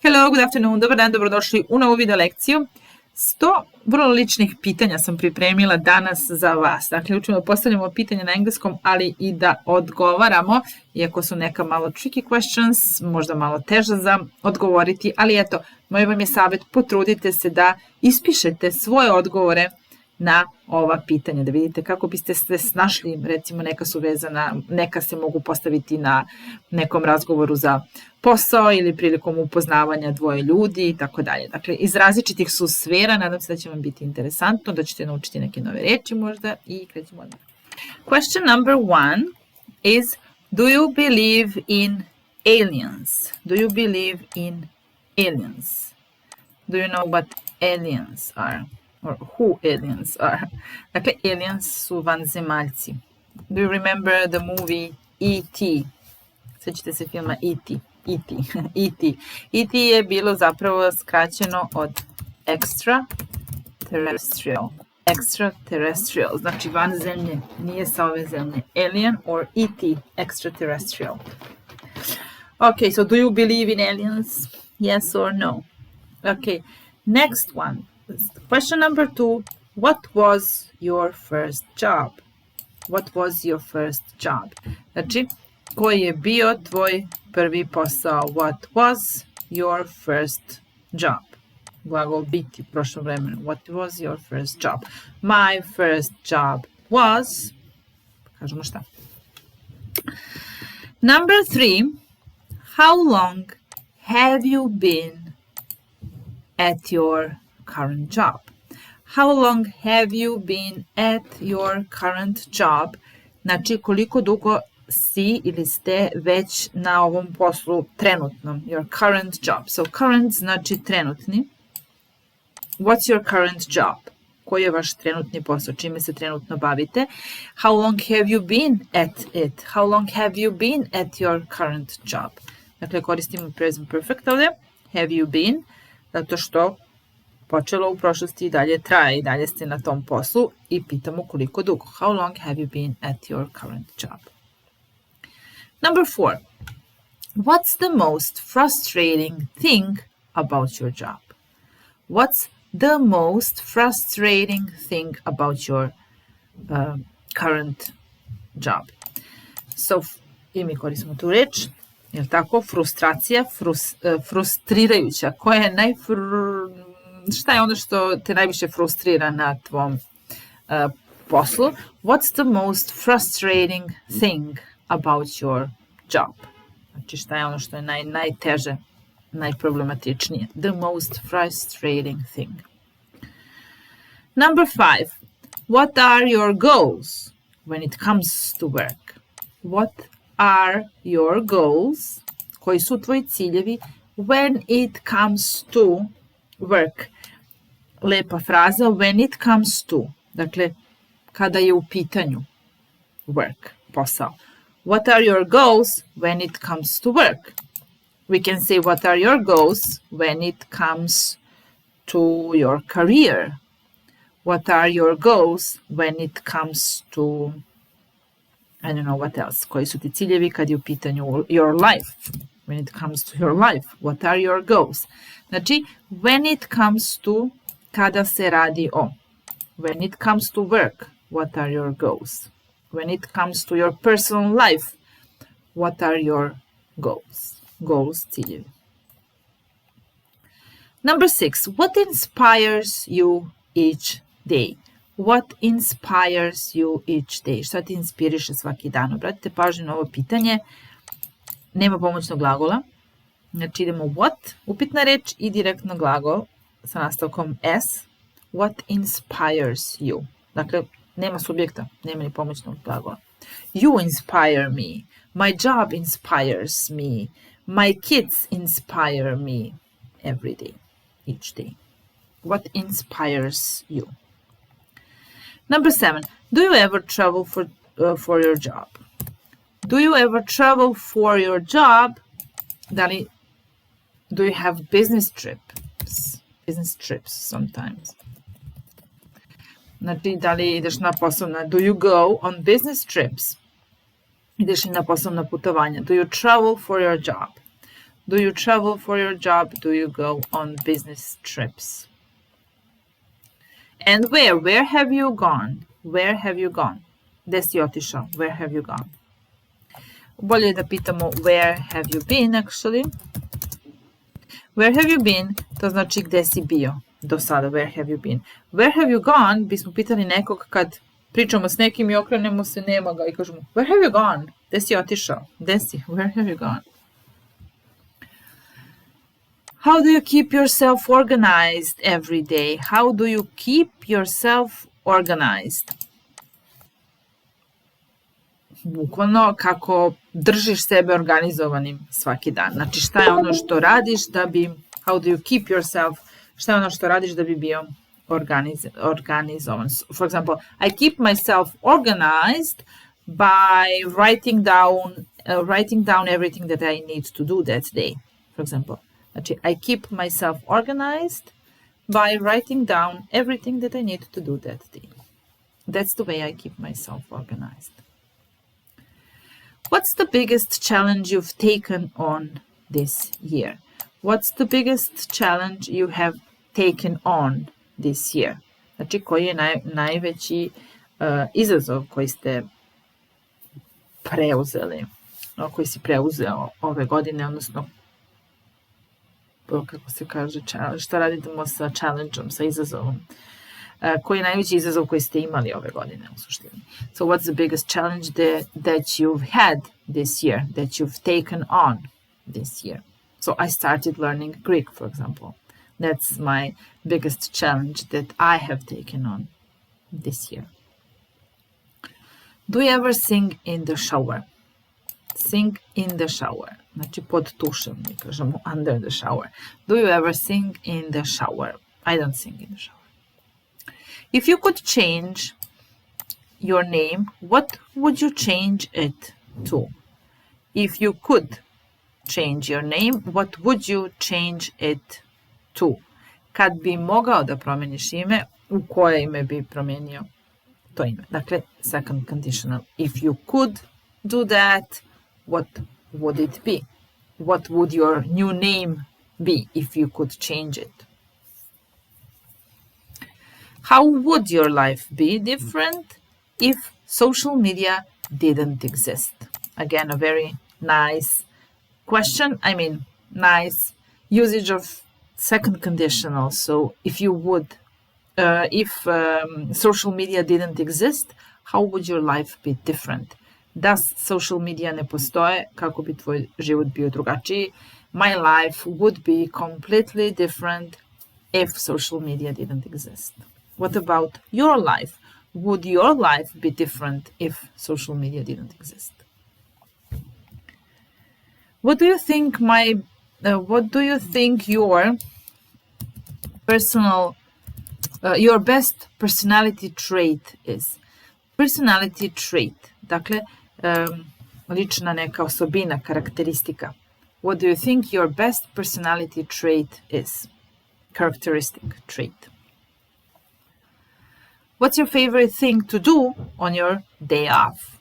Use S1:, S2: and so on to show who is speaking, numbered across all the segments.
S1: Hello, good afternoon, dobar dan, dobrodošli u novu video lekciju. 100 vrlo ličnih pitanja sam pripremila danas za vas. Dakle, učimo da postavljamo pitanja na engleskom, ali i da odgovaramo, iako su neka malo tricky questions, možda malo teža za odgovoriti, ali eto, moj vam je savjet, potrudite se da ispišete svoje odgovore na ova pitanja, da vidite kako biste se snašli, recimo neka su vezana, neka se mogu postaviti na nekom razgovoru za posao ili prilikom upoznavanja dvoje ljudi i tako dalje. Dakle, iz različitih su sfera, nadam se da će vam biti interesantno, da ćete naučiti neke nove reči možda i krećemo odmah. Question number 1 is, do you believe in aliens? Do you believe in aliens? Do you know what aliens are? Or who aliens are? Dakle, aliens su vanzemaljci. Do you remember the movie E.T.? Sjećate se filma E.T. E.T. E.T. E.T. je bilo zapravo skraćeno od extraterrestrial. Extraterrestrial, znači van zemlje, nije sa ove zemlje. Alien or E.T. extraterrestrial. Okay, so do you believe in aliens? Yes or no? Okay, next one. Question number 2. What was your first job? What was your first job? Znači, koji je bio tvoj prvi posao? What was your first job? Glagol biti u prošlom vremenu. What was your first job? My first job was... Kažemo šta. Number 3. How long have you been at your current job? How long have you been at your current job? Znači, koliko dugo si ili ste već na ovom poslu trenutnom. Your current job. So, current znači trenutni. What's your current job? Koji je vaš trenutni posao? Čime se trenutno bavite? How long have you been at it? How long have you been at your current job? Dakle, koristimo present perfect ovdje. Have you been? Zato što počelo u prošlosti i dalje traje i dalje ste na tom poslu i pitamo koliko dugo. How long have you been at your current job? Number 4. What's the most frustrating thing about your job? What's the most frustrating thing about your current job? So, i mi koristimo tu reč, je tako? Frustracija, frustrirajuća. Koja je šta je ono što te najviše frustrira na tvom poslu? What's the most frustrating thing about your job? Znači šta je ono što je najteže, najproblematičnije? The most frustrating thing. Number 5. What are your goals when it comes to work? What are your goals? Koji su tvoji ciljevi when it comes to work? Lepa fraza, when it comes to. Dakle, kada je u pitanju work, posao. What are your goals when it comes to work? We can say, what are your goals when it comes to your career? What are your goals when it comes to, I don't know what else. Koji su ti ciljevi kad je u pitanju your life? When it comes to your life, what are your goals? Znači, when it comes to, kada se radi o. When it comes to work, what are your goals? When it comes to your personal life, what are your goals? Goals, ciljevi. Number 6. What inspires you each day? What inspires you each day? Šta ti inspiriše svaki dan? Obratite pažnju na ovo pitanje. Nema pomoćnog glagola. Znači idemo what, upitna reč i direktno glagol sa nastavkom s. What inspires you? Dakle, nema subjekta, nema ni pomoćnog glagola. You inspire me. My job inspires me. My kids inspire me every day, each day. What inspires you? Number 7. Do you ever travel for your job? Do you ever travel for your job? Do you have business trips? Business trips sometimes. Znači, da li ideš na poslovna? Do you go on business trips? Ideš li na poslovna putovanja? Do you travel for your job? Do you travel for your job? Do you go on business trips? And where? Where have you gone? Where have you gone? Gde si otišao? Where have you gone? Bolje je da pitamo where have you been, actually. Where have you been? To znači gde si bio do sada. Where have you been? Where have you gone? Bismo pitali nekog kad pričamo s nekim i okrenemo se, nema ga i kažemo where have you gone? Gde si otišao? Gde si? Where have you gone? How do you keep yourself organized every day? How do you keep yourself organized? Bukvalno kako držiš sebe organizovanim svaki dan. Znači šta je ono što radiš da bi, how do you keep yourself, šta je ono što radiš da bi bio organizovan. For example, I keep myself organized by writing down everything that I need to do that day. For example, znači I keep myself organized by writing down everything that I need to do that day. That's the way I keep myself organized. What's the biggest challenge you've taken on this year? What's the biggest challenge you have taken on this year? Znači, koji je najveći izazov koji ste preuzeli, koji si preuzeo ove godine, odnosno, kako se kaže, šta radimo sa challenge-om, sa izazovom? Koji je najveći izazov koji ste imali ove godine u suštini? So what's the biggest challenge that you've had this year, that you've taken on this year? So I started learning Greek, for example. That's my biggest challenge that I have taken on this year. Do you ever sing in the shower? Sing in the shower. Znači pod tušem, mi kažemo under the shower. Do you ever sing in the shower? I don't sing in the shower. If you could change your name, what would you change it to? If you could change your name, what would you change it to? Kad bi mogao da promeniš ime, u koje ime bi promenio to ime? Dakle, second conditional. If you could do that, what would it be? What would your new name be if you could change it? How would your life be different if social media didn't exist? Again, a very nice question. I mean, nice usage of second conditional. So if you would, if social media didn't exist, how would your life be different? Da social media ne postoje, kako bi tvoj život bio drugačiji? My life would be completely different if social media didn't exist. What about your life? Would your life be different if social media didn't exist? What do you think your your best personality trait is? Personality trait, dakle, lična neka osobina, karakteristika. What do you think your best personality trait is? Characteristic trait. What's your favorite thing to do on your day off?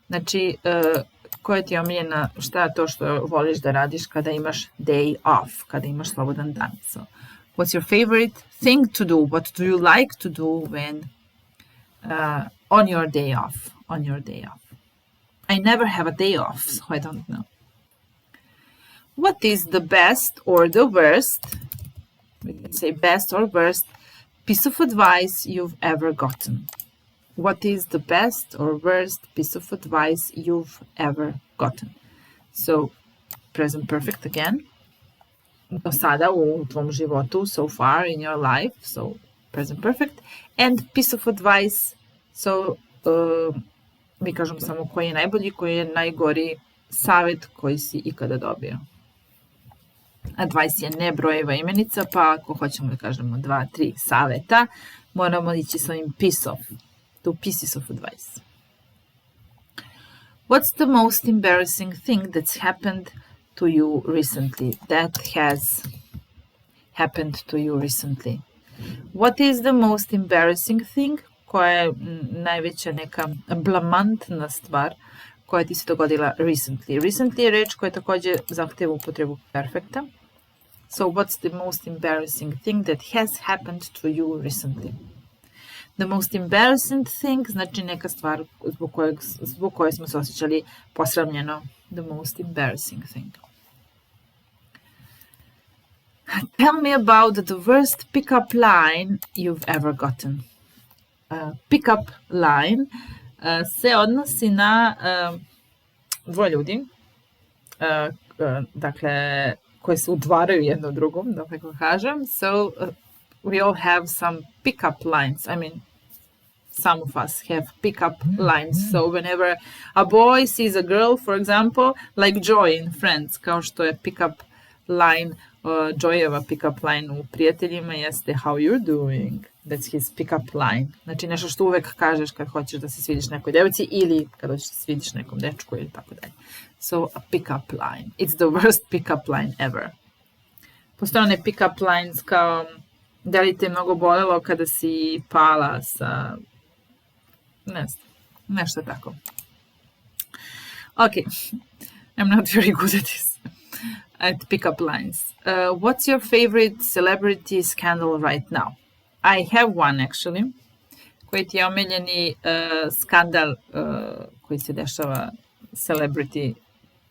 S1: Znači, koja ti je omiljena, šta je to što voliš da radiš kada imaš day off, kada imaš slobodan dan? So, what's your favorite thing to do? What do you like to do when on your day off? On your day off. I never have a day off, so I don't know. What is the best or the worst, we can say best or worst, piece of advice you've ever gotten? What is the best or worst piece of advice you've ever gotten? So, present perfect again. Do sada u tvom životu, so far in your life, so present perfect. And piece of advice, so mi kažemo samo koji je najbolji, koji je najgori savjet koji si ikada dobio. Advice je ne brojeva imenica, pa ako hoćemo da kažemo 2, 3 savjeta, moramo ići sa ovim two pieces of advice. What's the most embarrassing thing that's happened to you recently? That has happened to you recently. What is the most embarrassing thing? Koja je najveća neka blamantna stvar koja ti se dogodila recently. Recently je reč koja takođe zahteva upotrebu perfekta. So what's the most embarrassing thing that has happened to you recently? The most embarrassing thing znači neka stvar zbog koje smo se osjećali posramljeno. The most embarrassing thing. Tell me about the worst pick-up line you've ever gotten. Pick-up line se odnosi na dvoje ljudi, dakle, koji se udvaraju jedno drugom, da tako kažem. So, we all have some pick-up lines. I mean, some of us have pick-up lines. So, whenever a boy sees a girl, for example, like Joy in Friends, kao što je pick-up line, Joyeva pick-up line u Prijateljima jeste how you're doing. That's his pick-up line. Znači nešto što uvek kažeš kad hoćeš da se svidiš nekoj devojci ili kad hoćeš da se svidiš nekom dečku ili tako dalje. So, a pick-up line. It's the worst pick-up line ever. Postoje one pick-up lines kao da li te mnogo bolelo kada si pala sa... ne znam, nešto tako. Okay, I'm not very good at this. At pick-up lines. What's your favorite celebrity scandal right now? I have one actually, koji ti je omiljeni skandal koji se dešava celebrity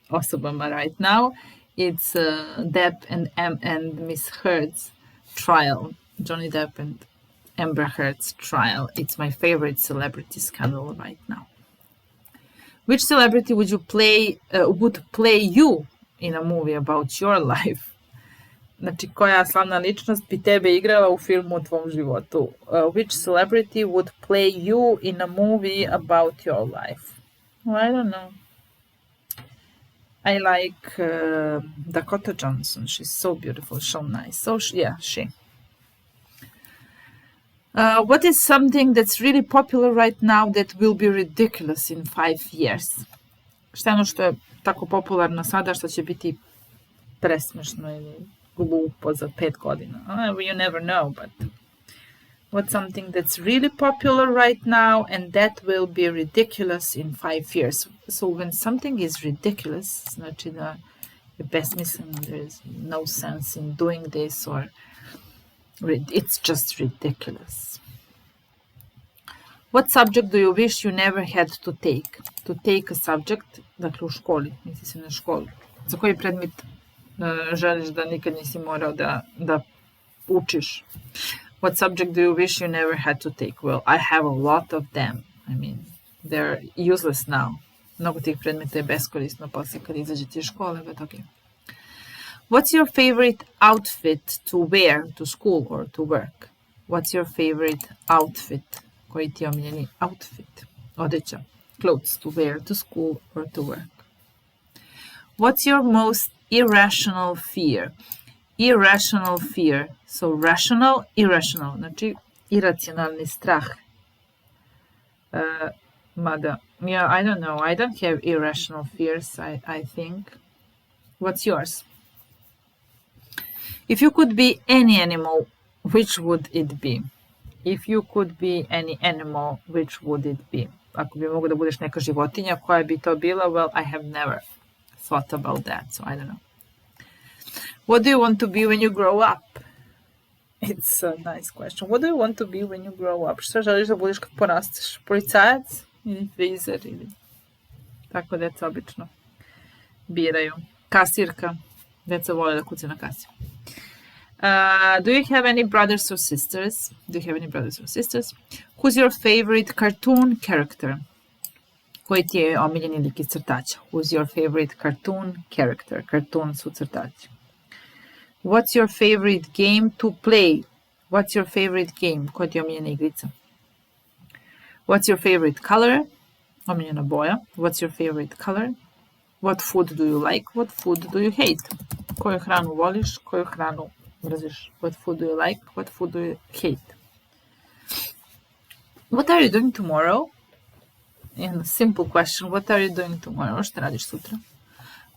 S1: osobama right now. It's Depp and Miss Heard's trial. Johnny Depp and Amber Heard's trial. It's my favorite celebrity scandal right now. Which celebrity would play you in a movie about your life? Znači, koja slavna ličnost bi tebe igrala u filmu o tvom životu? Which celebrity would play you in a movie about your life? Well, I don't know. I like Dakota Johnson. She's so beautiful, so nice. So, yeah, she. What is something that's really popular right now that will be ridiculous in 5 years? Šta je ono što je tako popularno sada što će biti presmešno ili glupo za 5 godina? You never know, but what's something that's really popular right now and that will be ridiculous in 5 years? So when something is ridiculous, znači da je besmisleno, there is no sense in doing this or it's just ridiculous. What subject do you wish you never had to take? To take a subject, dakle u školi, misli se na školu. Za koji predmet želiš da nikad nisi morao da učiš? What subject do you wish you never had to take? Well, I have a lot of them. I mean, they're useless now. Mnogo tih predmeta je beskorisno posle kad izađete iz škole, but okay. What's your favorite outfit to wear to school or to work? What's your favorite outfit? Koji ti je omiljeni outfit? Odeća. Clothes to wear to school or to work. What's your most irrational fear? Irrational fear. So rational, irrational. Znači iracionalni strah. Mada, yeah, I don't know. I don't have irrational fears, I think. What's yours? If you could be any animal, which would it be? If you could be any animal, which would it be? Ako bi mogo da budeš neka životinja, koja bi to bila? Well, I have never thought about that, so I don't know. What do you want to be when you grow up? It's a nice question. What do you want to be when you grow up? Šta želiš da budeš kad porasteš? Policajac? Ili frizer? Ili... Tako deca obično biraju. Kasirka. Deca vole da kuca na kasi. Do you have any brothers or sisters? Who's your favorite cartoon character? Koji ti je omiljeni lik iz crtaća? Who's your favorite cartoon character? Kartun su crtaći. What's your favorite game to play? What's your favorite game? Koja ti je omiljena igrica? What's your favorite color? Omiljena boja. What's your favorite color? What food do you like? What food do you hate? Koju hranu voliš? Koju hranu mrziš? What food do you like? What food do you hate? What are you doing tomorrow? And a simple question. What are you doing tomorrow? Šta radiš sutra?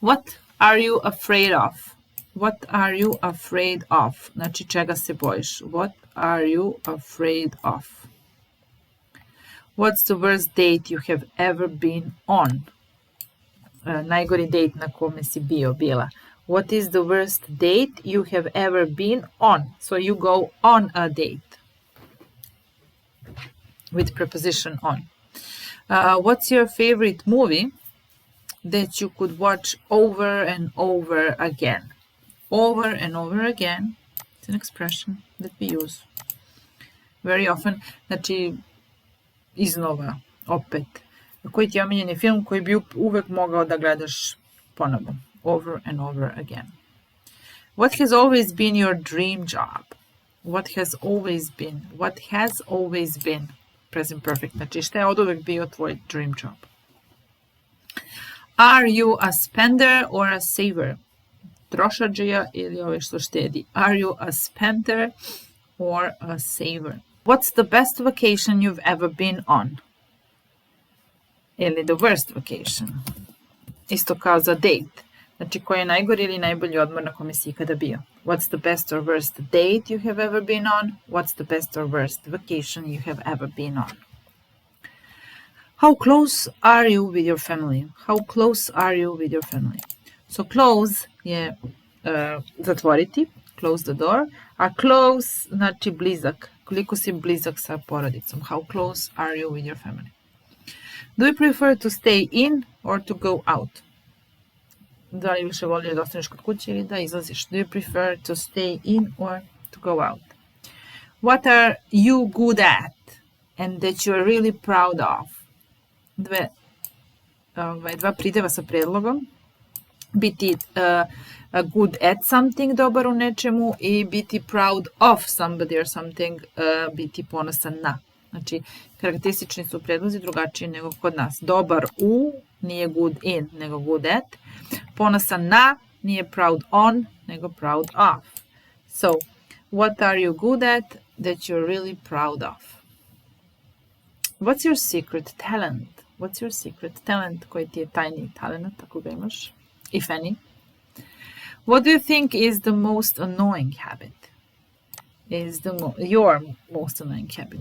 S1: What are you afraid of? What are you afraid of? Znači čega se bojiš? What are you afraid of? What's the worst date you have ever been on? najgori date na kome si bila. What is the worst date you have ever been on? So you go on a date with preposition on. What's your favorite movie that you could watch over and over again? Over and over again. It's an expression that we use very often. Znači, iznova, opet. Koji ti je omiljeni film koji bi uvek mogao da gledaš ponovo? Over and over again. What has always been your dream job? What has always been? What has always been? Present perfect. Znači, šta je od uvek bio tvoj dream job? Are you a spender or a saver? Trošadžija ili ovaj što štedi? Are you a spender or a saver? What's the best vacation you've ever been on? Ili the worst vacation? Isto kao za date. Znači, koji je najgori ili najbolji odmor na kome si ikada bio? What's the best or worst date you have ever been on? What's the best or worst vacation you have ever been on? How close are you with your family? How close are you with your family? So close je zatvoriti, close the door, a close znači blizak. Koliko si blizak sa porodicom? How close are you with your family? Do you prefer to stay in or to go out? Da li više voliš da ostaneš kod kuće ili da izlaziš? Do you prefer to stay in or to go out? What are you good at and that you are really proud of? Dva prideva sa predlogom. Biti good at something, dobar u nečemu, i biti proud of somebody or something, biti ponosan na. Znači, karakteristični su predlozi drugačiji nego kod nas. Dobar u, nije good in, nego good at. Ponosan na, nije proud on, nego proud of. So, what are you good at that you're really proud of? What's your secret talent? What's your secret talent? Koji ti je tajni talent, ako ga imaš, if any? What do you think is the most annoying habit? Is your most annoying habit?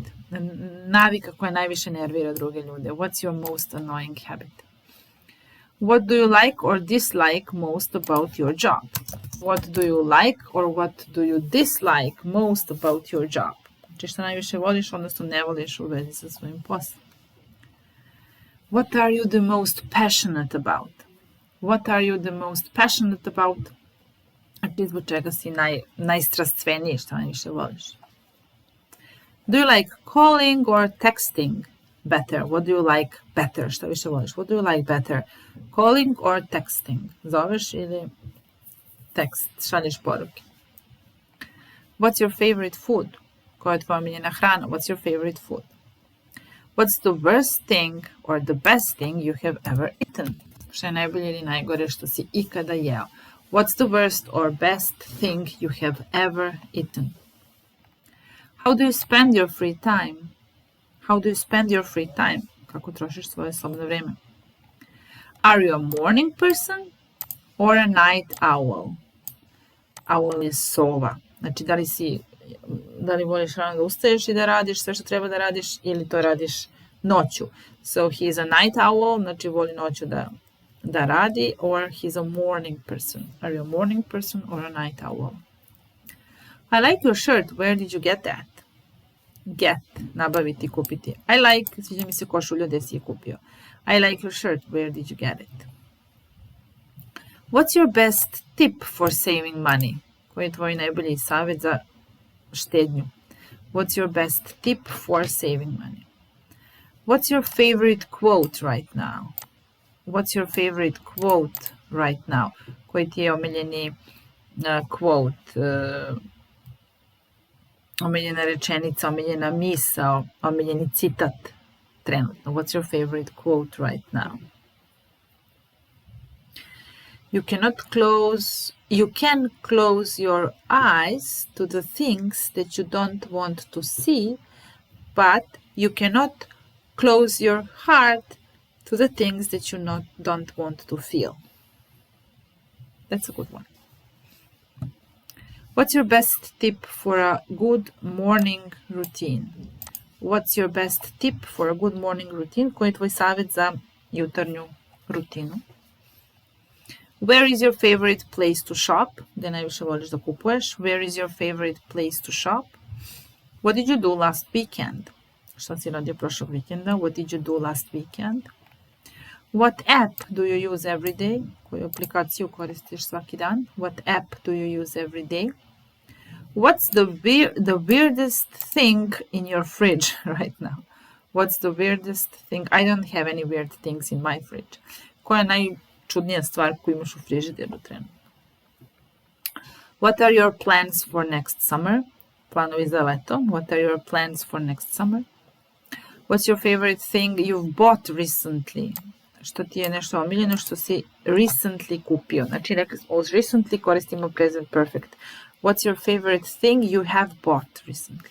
S1: Navika koja najviše nervira druge ljude. What's your most annoying habit? What do you like or dislike most about your job? What do you like or what do you dislike most about your job? Znači što najviše voliš, odnosno ne voliš u vezi sa svojim poslom. What are you the most passionate about? What are you the most passionate about? Znači zbog čega si najstrastveniji, što najviše voliš. Do you like calling or texting better? What do you like better? Što više voliš? What do you like better? Calling or texting? Zoveš ili tekst, šalješ poruke. What's your favorite food? Koja je tvoja omiljena hrana? What's your favorite food? What's the worst thing or the best thing you have ever eaten? Što je najbolje ili najgore što si ikada jeo? What's the worst or best thing you have ever eaten? How do you spend your free time? How do you spend your free time? Kako trošiš svoje slobodno vreme? Are you a morning person or a night owl? Owl je sova. Znači, da li voliš rano da ustaješ i da radiš sve što treba da radiš ili to radiš noću? So he is a night owl, znači voli noću da radi, or he's a morning person. Are you a morning person or a night owl? I like your shirt. Where did you get that? Get, nabaviti, kupiti. I like, sviđa mi se košulja, gde si je kupio. I like your shirt. Where did you get it? What's your best tip for saving money? Koji je tvoj najbolji savjet za štednju? What's your best tip for saving money? What's your favorite quote right now? What's your favorite quote right now? Koji ti je omiljeni quote, omiljena rečenica, omiljena misao, omiljeni citat trenutno? What's your favorite quote right now? You can close your eyes to the things that you don't want to see, but you cannot close your heart to the things that you don't want to feel. That's a good one. What's your best tip for a good morning routine? What's your best tip for a good morning routine? Koji je tvoj savjet za jutarnju rutinu? Where is your favorite place to shop? Gde najviše voliš da kupuješ? Where is your favorite place to shop? What did you do last weekend? Šta si radio prošlog vikenda? What did you do last weekend? What app do you use every day? Koju aplikaciju koristiš svaki dan? What app do you use every day? What's the weirdest thing in your fridge right now? What's the weirdest thing? I don't have any weird things in my fridge. Koja je najčudnija stvar koju imaš u frižideru trenutno? What are your plans for next summer? Planovi za leto. What are your plans for next summer? What's your favorite thing you've bought recently? Što ti je nešto omiljeno što si recently kupio? Znači, recently koristimo present perfect. What's your favorite thing you have bought recently?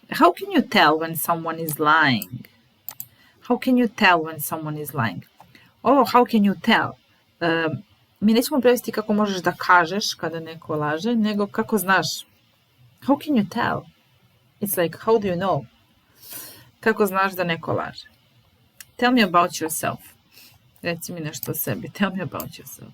S1: How can you tell when someone is lying? How can you tell when someone is lying? Ovo, how can you tell? Mi nećemo prevesti kako možeš da kažeš kada neko laže, nego kako znaš. How can you tell? It's like, how do you know? Kako znaš da neko laže? Tell me about yourself. Reci mi nešto o sebi. Tell me about yourself.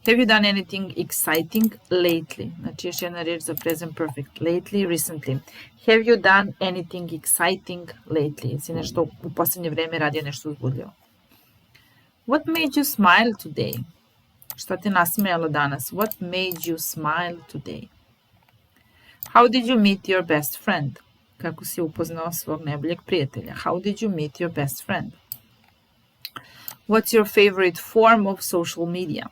S1: Have you done anything exciting lately? Znači, još jedna riječ za present perfect. Lately, recently. Have you done anything exciting lately? Jesi nešto u posljednje vreme radio nešto uzbudljivo? What made you smile today? Šta te nasmejalo danas? What made you smile today? How did you meet your best friend? Kako si upoznao svog najboljeg prijatelja? How did you meet your best friend? What's your favorite form of social media?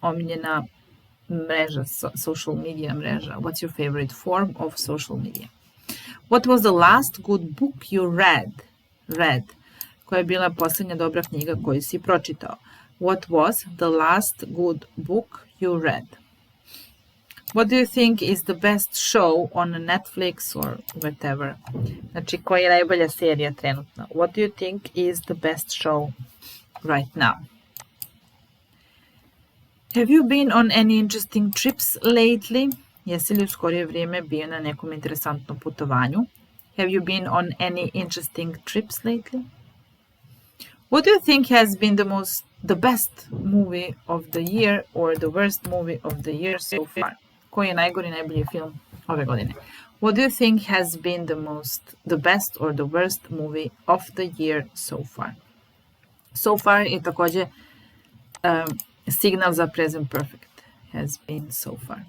S1: Omiljena mreža, social media mreža. What's your favorite form of social media? What was the last good book you read? Koja je bila posljednja dobra knjiga koju si pročitao? What was the last good book you read? What do you think is the best show on Netflix or whatever? Znači, koja je najbolja serija trenutno? What do you think is the best show right now? Have you been on any interesting trips lately? Jesi li u skorije vrijeme bio na nekom interesantnom putovanju? Have you been on any interesting trips lately? What do you think has been the best movie of the year or the worst movie of the year so far? Koji je najgori, najbolji film ove godine? What do you think has been the best or the worst movie of the year so far? So far je također signal za present perfect. Has been so far.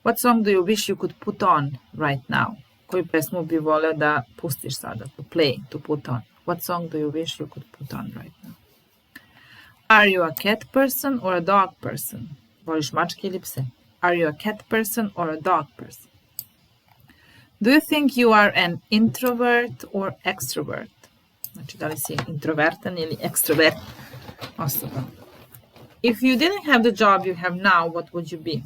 S1: What song do you wish you could put on right now? Koju pesmu bi voleo da pustiš sada? To play, to put on. What song do you wish you could put on right now? Are you a cat person or a dog person? Voliš mačke ili pse? Are you a cat person or a dog person? Do you think you are an introvert or extrovert? Znači, da li si introvertan ili ekstrovert osoba? If you didn't have the job you have now, what would you be?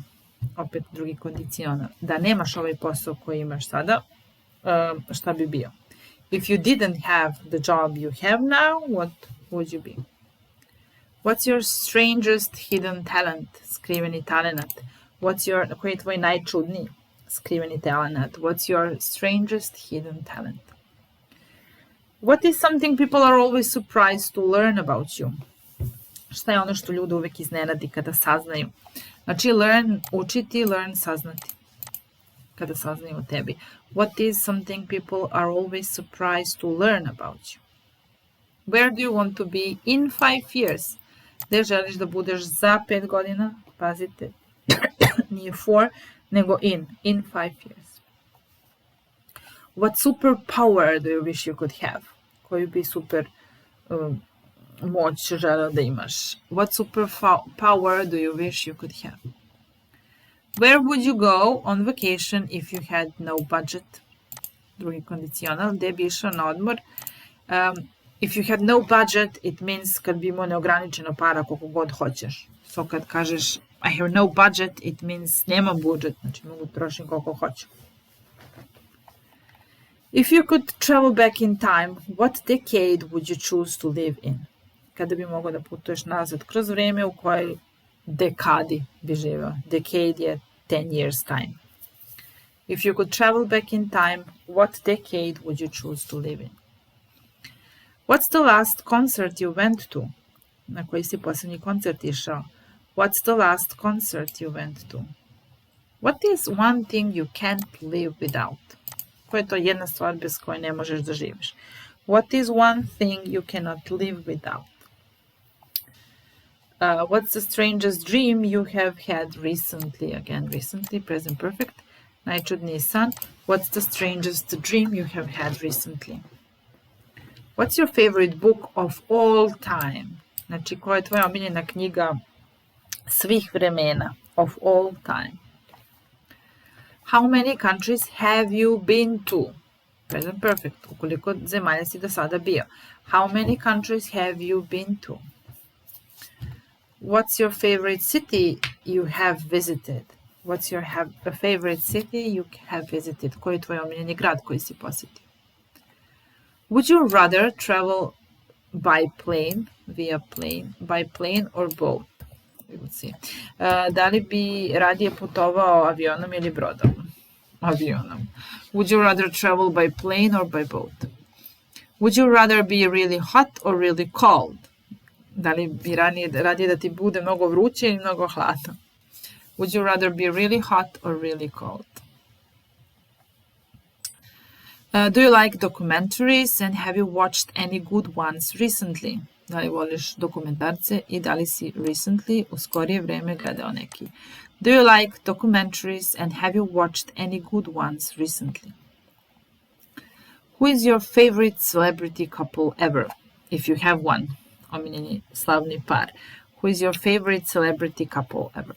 S1: Opet drugi kondicional. Da nemaš ovaj posao koji imaš sada, šta bi bio? If you didn't have the job you have now, what would you be? What's your strangest hidden talent? Skriveni talent. Koji je tvoj najčudniji skriveni talent? What's your strangest hidden talent? What is something people are always surprised to learn about you? Šta je ono što ljude uvek iznenadi kada saznaju? Znači, learn, učiti, learn, saznati. Kada saznaju o tebi. What is something people are always surprised to learn about you? Where do you want to be in 5 years? Gde želiš da budeš za 5 godina? Pazite, nije for, nego in 5 years. What superpower do you wish you could have? Koju bi super moć želeo da imaš? What superpower do you wish you could have? Where would you go on vacation if you had no budget? Drugi kondicional, gde bi išao na odmor? If you had no budget, it means kad bi imao neograničeno para koliko god hoćeš. So kad kažeš I have no budget, it means nemam budžet, znači mogu trošiti koliko hoću. If you could travel back in time, what decade would you choose to live in? Kada bi mogao da putuješ nazad kroz vrijeme, u kojoj dekadi bi živeo? Decade je 10 years time. If you could travel back in time, what decade would you choose to live in? What's the last concert you went to? Na koji si posljednji koncert išao? What's the last concert you went to? What is one thing you can't live without? Koja je to jedna stvar bez koje ne možeš da živiš? What is one thing you cannot live without? What's the strangest dream you have had recently? Again, recently, present perfect. Najčudniji san. What's the strangest dream you have had recently? What's your favorite book of all time? Znači, koja je tvoja omiljena knjiga svih vremena? Of all time. How many countries have you been to? Present perfect. U koliko zemalja si do sada bio? How many countries have you been to? What's your favorite city you have visited? What's your favorite city you have visited? Koji je tvoj omiljeni grad koji si posjetio? Would you rather travel by plane, by plane or boat? Da li bi radije putovao avionom ili brodom? Avionom. Would you rather travel by plane or by boat? Would you rather be really hot or really cold? Da li bi radije da ti bude mnogo vruće ili mnogo hladno? Would you rather be really hot or really cold? Do you like documentaries and have you watched any good ones recently? Da li voliš dokumentarce i da li si recently u skorije vreme gledao neki? Do you like documentaries and have you watched any good ones recently? Who is your favorite celebrity couple ever? If you have one. Omiljeni slavni par. Who is your favorite celebrity couple ever?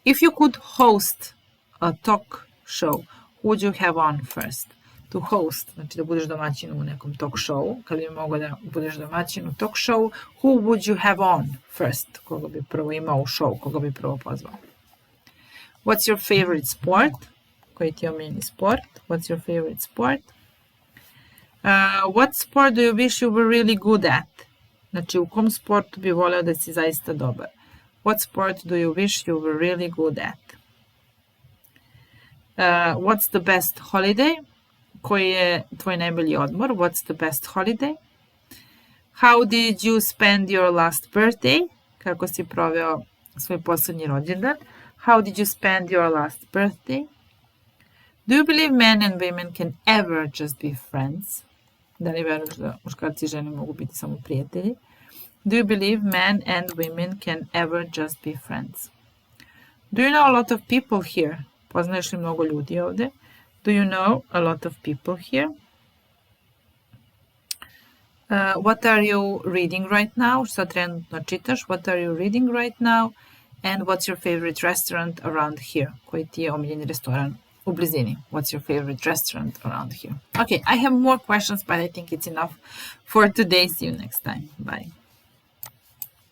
S1: If you could host a talk show, who would you have on first? To host, znači da budeš domaćin u nekom talk show, kad bi mogao da budeš domaćin u talk show, who would you have on first? Koga bi prvo imao u show, koga bi prvo pozvao? What's your favorite sport? Koji ti je omiljeni sport? What's your favorite sport? What sport do you wish you were really good at? Znači, u kom sportu bi voleo da si zaista dobar? What sport do you wish you were really good at? What's the best holiday? Koji je tvoj najbolji odmor? What's the best holiday? How did you spend your last birthday? Kako si proveo svoj poslednji rođendan? How did you spend your last birthday? Do you believe men and women can ever just be friends? Da li veruješ da muškarci i žene mogu biti samo prijatelji? Do you believe men and women can ever just be friends? Do you know a lot of people here? Poznaješ li mnogo ljudi ovde? Do you know a lot of people here? What are you reading right now? Šta trenutno čitaš? What are you reading right now? And what's your favorite restaurant around here? Koji ti je omiljeni restoran u blizini? What's your favorite restaurant around here? Okay, I have more questions, but I think it's enough for today. See you next time. Bye.